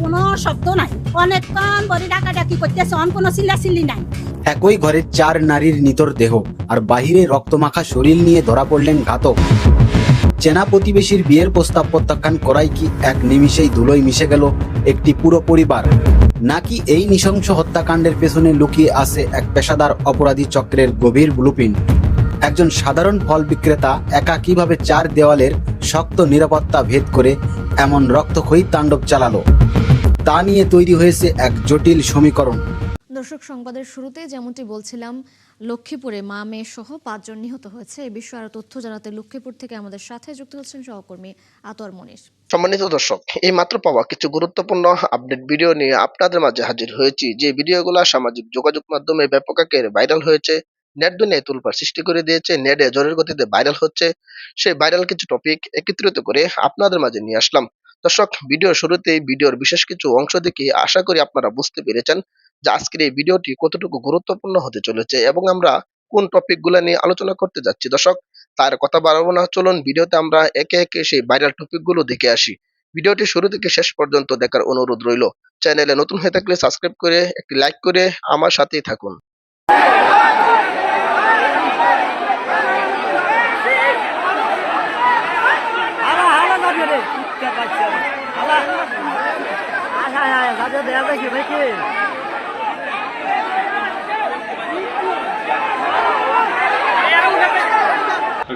কোনো শব্দ নাই, অনেকক্ষণ বড়ি ডাকাডাকি করতেছে, কোনো চিল্লাচিল্লি নাই। একই ঘরে 4 নারীর নিথর দেহ আর বাহিরে রক্তমাখা শরীর নিয়ে ধরা পড়লেন ঘাতক। চেনা প্রতিবেশীর বিয়ের প্রস্তাব প্রত্যাখ্যান করাই কি এক নিমিষেই ধুলোয় মিশে গেল একটি পুরো পরিবার? নাকি এই নৃশংস হত্যাকাণ্ডের পেছনে লুকিয়ে আছে এক পেশাদার অপরাধী চক্রের গভীর ব্লুপ্রিন্ট? একজন সাধারণ ফল বিক্রেতা একা কিভাবে 4 দেওয়ালের শক্ত নিরাপত্তা ভেদ করে এমন রক্তক্ষয়ী তাণ্ডব চালালো, তা নিয়ে তৈরি হয়েছে এক জটিল সমীকরণ। দর্শক, সংবাদের শুরুতে যেমনটি বলছিলাম, লক্ষ্মীপুরে মা মেয়ে সহ 5 জন নিহত হয়েছে। এই বিষয়ে আরো তথ্য জানাতে লক্ষ্মীপুর থেকে আমাদের সাথে যুক্ত হচ্ছেন সহকর্মী আতর মনির। সম্মানিত দর্শক, এই মাত্র পাওয়া কিছু গুরুত্বপূর্ণ আপডেট ভিডিও নিয়ে আপনাদের মাঝে হাজির হয়েছি। যে ভিডিওগুলো সামাজিক যোগাযোগ মাধ্যমে ব্যাপক আকারে ভাইরাল হয়েছে, নেট দুনিয়ায় তোলপাড় সৃষ্টি করে দিয়েছে, নেটে জোরের গতিতে ভাইরাল হচ্ছে, সেই ভাইরাল কিছু টপিক একত্রিত করে আপনাদের মাঝে নিয়ে আসলাম। দর্শক, ভিডিওর শুরুতেই ভিডিওর বিশেষ কিছু অংশ দেখে আশা করি আপনারা বুঝতে পেরেছেন যে আজকের এই ভিডিওটি কতটুকু গুরুত্বপূর্ণ হতে চলেছে এবং আমরা কোন টপিকগুলো নিয়ে আলোচনা করতে যাচ্ছি। দর্শক, তার কথা বাড়াবো না, চলুন ভিডিওতে আমরা একে একে সেই ভাইরাল টপিকগুলো দেখে আসি। ভিডিওটি শুরু থেকে শেষ পর্যন্ত দেখার অনুরোধ রইল। চ্যানেলে নতুন হয়ে থাকলে সাবস্ক্রাইব করে একটি লাইক করে আমার সাথেই থাকুন।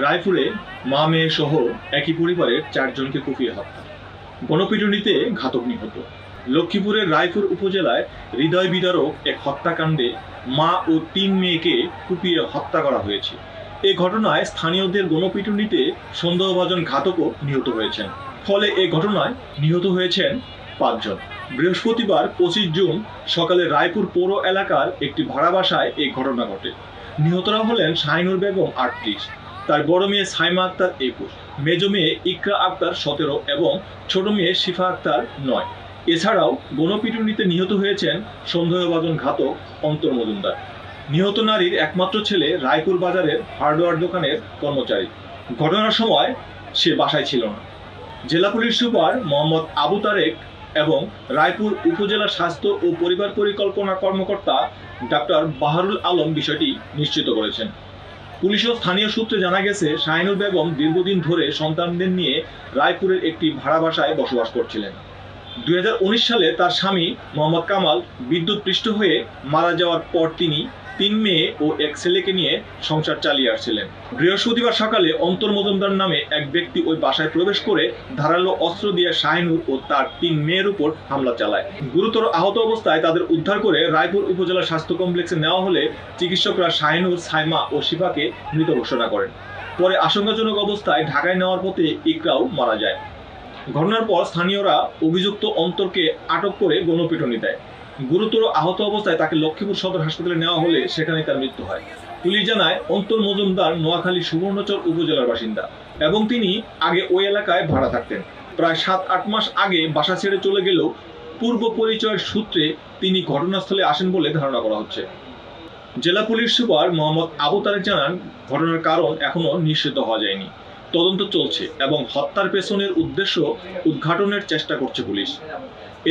রায়পুরে মা মেয়ে সহ একই পরিবারের 4 জনকে কুপিয়ে হত্যা, গণপিটুনিতে ঘাতক নিহত। লক্ষ্মীপুরের রায়পুর উপজেলায় হৃদয় বিদারক এক হত্যাকাণ্ডে মা ও 3 মেয়েকে কুপিয়ে হত্যা করা হয়েছে। এই ঘটনায় স্থানীয়দের গণপিটুনিতে সন্দেহভাজন ঘাতকও নিহত হয়েছেন। ফলে এই ঘটনায় নিহত হয়েছেন 5 জন। বৃহস্পতিবার 25 জুন সকালে রায়পুর পৌর এলাকার একটি ভাড়া বাসায় এই ঘটনা ঘটে। নিহতরা হলেন শাহিনুর বেগম 38, তার বড় মেয়ে সাইমা আক্তার 21, মেজ মেয়ে ইকরা আক্তার 17 এবং ছোট মেয়ে শিফা আক্তার 9। এছাড়াও গণপিটুনিতে নিহত হয়েছেন সন্দেহভাজন ঘাতক অন্তর মজুমদার। নিহত নারীর একমাত্র ছেলে রায়পুর বাজারের হার্ডওয়্যার দোকানের কর্মচারী। ঘটনার সময় সে বাসায় ছিল না। জেলা পুলিশ সুপার মোহাম্মদ আবু তারেক এবং রায়পুর উপজেলা স্বাস্থ্য ও পরিবার পরিকল্পনা কর্মকর্তা ডাক্তার বাহারুল আলম বিষয়টি নিশ্চিত করেছেন। পুলিশ ও স্থানীয় সূত্রে জানা গেছে, শাহিনুর বেগম দীর্ঘদিন ধরে সন্তানদের নিয়ে রায়পুরের একটি ভাড়া বাসায় বসবাস করছিলেন। 2019 সালে তার স্বামী মোহাম্মদ কামাল বিদ্যুৎপৃষ্ট হয়ে মারা যাওয়ার পর তিনি 3 মেয়ে ও এক ছেলেকে নিয়ে সংসার চালিয়ে আসছিলেন। বৃহস্পতিবার সকালে অন্তর মজুমদার নামে এক ব্যক্তি ওই বাসায় প্রবেশ করে ধারালো অস্ত্র দিয়ে শাহিনুর ও তার 3 মেয়ের উপর হামলা চালায়। গুরুতর আহত অবস্থায় তাদের উদ্ধার করে রায়পুর উপজেলা স্বাস্থ্য কমপ্লেক্সে নেওয়া হলে চিকিৎসকরা শাহিনুর, সাইমা ও শিফাকে মৃত ঘোষণা করেন। পরে আশঙ্কাজনক অবস্থায় ঢাকায় নেওয়ার পথে ইকরাও মারা যায়। ঘটনার পর স্থানীয়রা অভিযুক্ত অন্তরকে আটক করে গণপিটুনি দেয়। গুরুতর আহত অবস্থায় তাকে লক্ষ্মীপুর সদর হাসপাতালে নেওয়া হলে সেখানে তার মৃত্যু হয়। পুলিশ জানায়, অন্তর মজুমদার নোয়াখালী সুবর্ণচর উপজেলার বাসিন্দা এবং তিনি আগে ওই এলাকায় ভাড়া থাকতেন। প্রায় 7-8 মাস আগে বাসা ছেড়ে চলে গেলেও পূর্ব পরিচয়ের সূত্রে তিনি ঘটনাস্থলে আসেন বলে ধারণা করা হচ্ছে। জেলা পুলিশ সুপার মোহাম্মদ আবু তারেক জানান, ঘটনার কারণ এখনো নিশ্চিত হওয়া যায়নি। তদন্ত চলছে এবং হত্যার পেছনের উদ্দেশ্য উদ্ঘাটনের চেষ্টা করছে পুলিশ।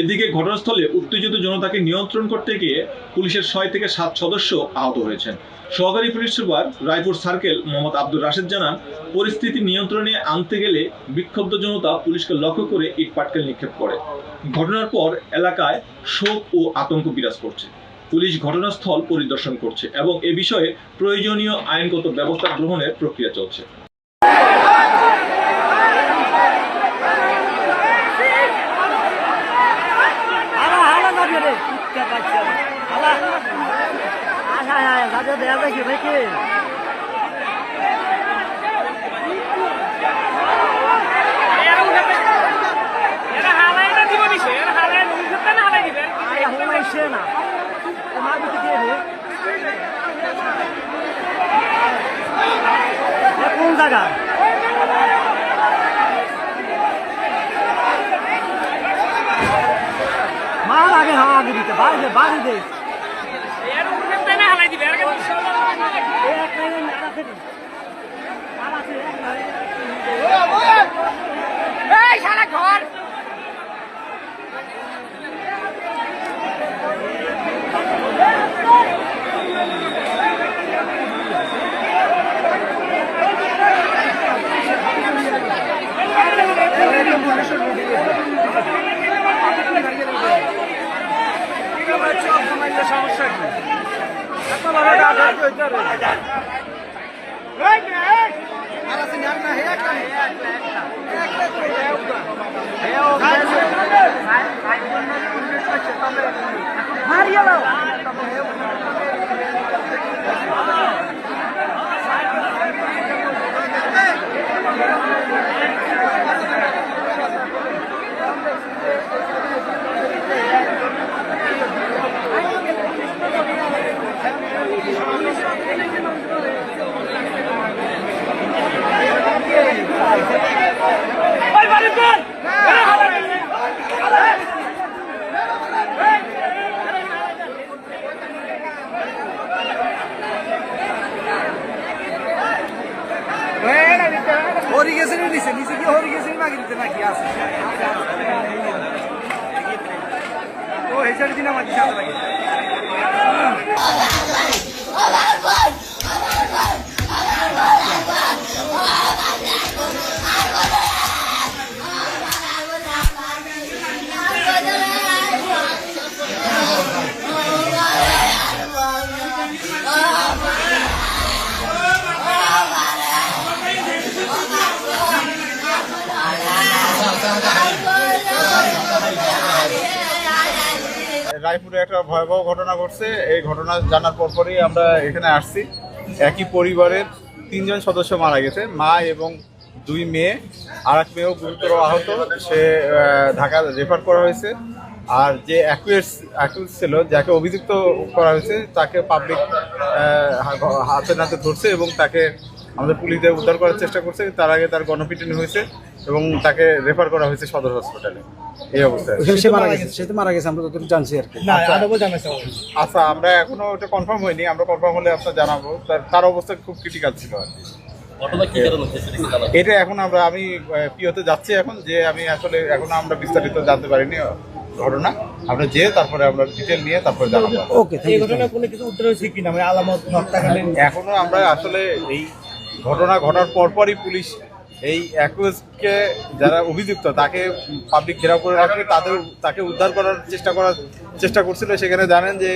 এদিকে ঘটনাস্থলে উত্তেজিত জনতাকে নিয়ন্ত্রণ করতে গিয়ে পুলিশের 6 থেকে 7 সদস্য আহত হয়েছেন। সহকারী police super Raipur circle Mohammad Abdur Rashed জানান, পরিস্থিতি নিয়ন্ত্রণে আনতে গেলে বিক্ষুব্ধ জনতা পুলিশকে লক্ষ্য করে ইটপাটকেল নিক্ষেপ করে। ঘটনার পর এলাকায় শোক ও আতঙ্ক বিরাজ করছে। পুলিশ ঘটনাস্থল পরিদর্শন করছে এবং এ বিষয়ে প্রয়োজনীয় আইনগত ব্যবস্থা গ্রহণের প্রক্রিয়া চলছে। কোন জায়গা মার আগে আগে দিতে বাড়ি দে সমস্যা কি হরিগেছেন নিচে নিচে কি হরিগেছেন মাগি দিতে নাকি আছে ও হেসার দিন আমার দিশা লাগে রায়পুরে একটা ভয়াবহ ঘটনা ঘটছে। এই ঘটনা জানার পরপরই আমরা এখানে আসছি। একই পরিবারের 3 জন সদস্য মারা গেছে, মা এবং 2 মেয়ে, আর এক মেয়েও গুরুতর আহত। সে ঢাকা রেফার করা হয়েছে। আর যে অ্যাকুয়েজ ছিল, যাকে অভিযুক্ত করা হয়েছে, তাকে পাবলিক হাতে নাতে ধরছে এবং তাকে আমাদের পুলিশদের উদ্ধার করার চেষ্টা করছে। তার আগে তার গণপিটুনি হয়েছে এবং তাকে রেফার করা হয়েছে সদর হসপিটালে। এই অবস্থায় সে তো মারা গেছে, আমরা যতটুকু জানছি আর কি। আচ্ছা, আমরা এখনো ওটা কনফার্ম হয়নি, আমরা কনফার্ম হলে আপনার জানাবো। তার অবস্থা খুব ক্রিটিক্যাল ছিল আর কি। এটা এখন আমি পিওতে যাচ্ছি এখন, যে আমি আসলে এখনো আমরা বিস্তারিত জানতে পারিনি ঘটনা। আমরা যে তারপরে আমরা ডিটেল নিয়ে তারপরে জানাবো। ওকে, এই ঘটনা কোনো কিছু উত্তর হয়েছে কিনা, মানে আলামত হত্যাকালীন? এখনো আমরা আসলে এই ঘটনা ঘটার পরপরই পুলিশ এই অ্যাকুজকে যারা অভিযুক্ত তাকে পাবলিক ঘেরাও করে রাখবে, তাকে উদ্ধার করার চেষ্টা করছিল। সেখানে জানেন যে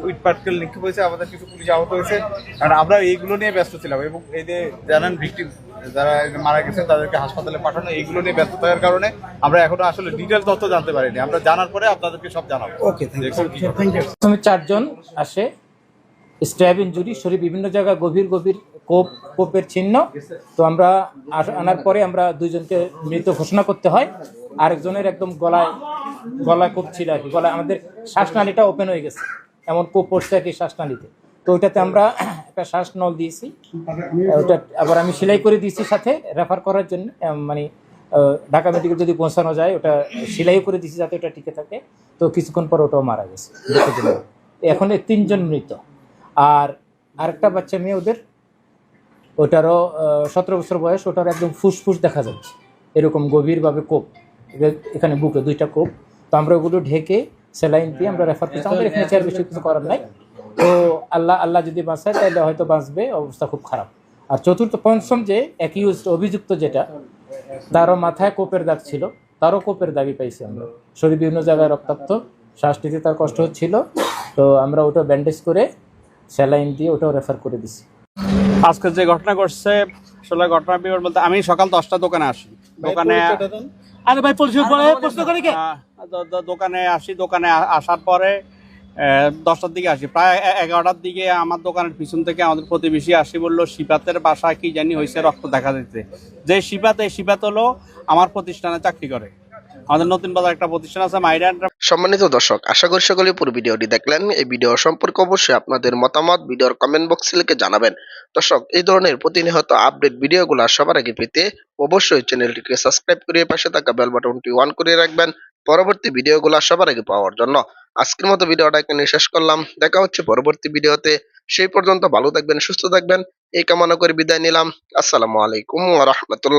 উইট পাটকেল নিক্ষেপ হয়েছে, আমাদের কিছু পুলিশ আহত হয়েছে। আর আমরা এইগুলো নিয়ে ব্যস্ত ছিলাম এবং এই যে জানেন ভিকটিম যারা মারা গেছে তাদেরকে হাসপাতালে পাঠানো, এইগুলো নিয়ে ব্যস্ত থাকার কারণে আমরা এখনো আসলে ডিটেল তথ্য জানতে পারিনি। আমরা জানার পরে আপনাদেরকে সব জানাবো। ওকে, থ্যাংক ইউ। প্রথমে 4 জন আসে, স্ট্যাব ইনজুরি, শরীর বিভিন্ন জায়গায় গভীর কোপের চিহ্ন। তো আমরা আনার পরে আমরা 2 জনকে মৃত ঘোষণা করতে হয়। আরেকজনের একদম গলায় কোপ ছিল আর কি, গলায় আমাদের শ্বাসনালীটা ওপেন হয়ে গেছে, এমন কোপ পড়ছে আর কি শ্বাসনালীতে। তো ওইটাতে আমরা একটা শ্বাস নল দিয়েছি, ওটা আবার আমি সেলাই করে দিয়েছি সাথে রেফার করার জন্য, মানে ঢাকা মেডিকেল যদি পৌঁছানো যায় ওটা সেলাই করে দিয়েছি যাতে ওটা টিকে থাকে। তো কিছুক্ষণ পর ওটাও মারা গেছে। এখন 3 জন মৃত। আর আরেকটা বাচ্চা মেয়ে ওদের, ওটারও 17 বছর বয়স, ওটার একদম ফুসফুস দেখা যাচ্ছে, এরকম গভীরভাবে কোপ এখানে বুকে 2টা কোপ। তো আমরা ওগুলো ঢেকে স্যালাইন দিয়ে আমরা রেফার করছি। আমাদের এখানে চেয়ার বেশি কিছু করার নাই। তো আল্লাহ যদি বাঁচায় তাহলে হয়তো বাঁচবে, অবস্থা খুব খারাপ। আর পঞ্চম যে অ্যাকিউজড অভিযুক্ত যেটা, তারও মাথায় কোপের দাগ ছিল, তারও কোপের দাগই পাইছি আমরা। শরীর বিভিন্ন জায়গায় রক্তাক্ত, শ্বাস নিতে তার কষ্ট হচ্ছিল। তো আমরা ওটা ব্যান্ডেজ করে স্যালাইন দিয়ে ওটাও রেফার করে দিছি। আজকে যে ঘটনা ঘটছে, আসলে ঘটনা বিবরণ বলতে, আমি সকাল 10টা দোকানে আসি, দোকানে আসি। দোকানে আসার পরে 10টার দিকে আসি, প্রায় 11টার দিকে আমার দোকানের পিছন থেকে আমাদের প্রতিবেশী আসি, বললো শিপাতের বাসায় কি জানি হয়েছে, রক্ত দেখা যাচ্ছে। যে শিপাত হলো আমার প্রতিষ্ঠানে চাকরি করে, আমাদের নতুন বাজার একটা প্রতিষ্ঠান আছে মাইরা। সম্মানিত দর্শক, আশা করি সকলে পুরো ভিডিওটি দেখলেন। এই ভিডিও সম্পর্কে অবশ্যই আপনাদের মতামত ভিডিওর কমেন্ট বক্সে লিখে জানাবেন। দর্শক, এই ধরনের প্রতিনিয়ত আপডেট ভিডিওগুলো সবার আগে পেতে অবশ্যই চ্যানেলটিকে সাবস্ক্রাইব করে পাশে থাকা বেল বাটনটি অন করে রাখবেন পরবর্তী ভিডিওগুলো সবার আগে পাওয়ার জন্য। আজকের মতো ভিডিওটা এখানে শেষ করলাম। দেখা হচ্ছে পরবর্তী ভিডিওতে। সেই পর্যন্ত ভালো থাকবেন, সুস্থ থাকবেন, এই কামনা করে বিদায় নিলাম। আসসালামু আলাইকুম ওয়া রাহমাতুল্লাহ।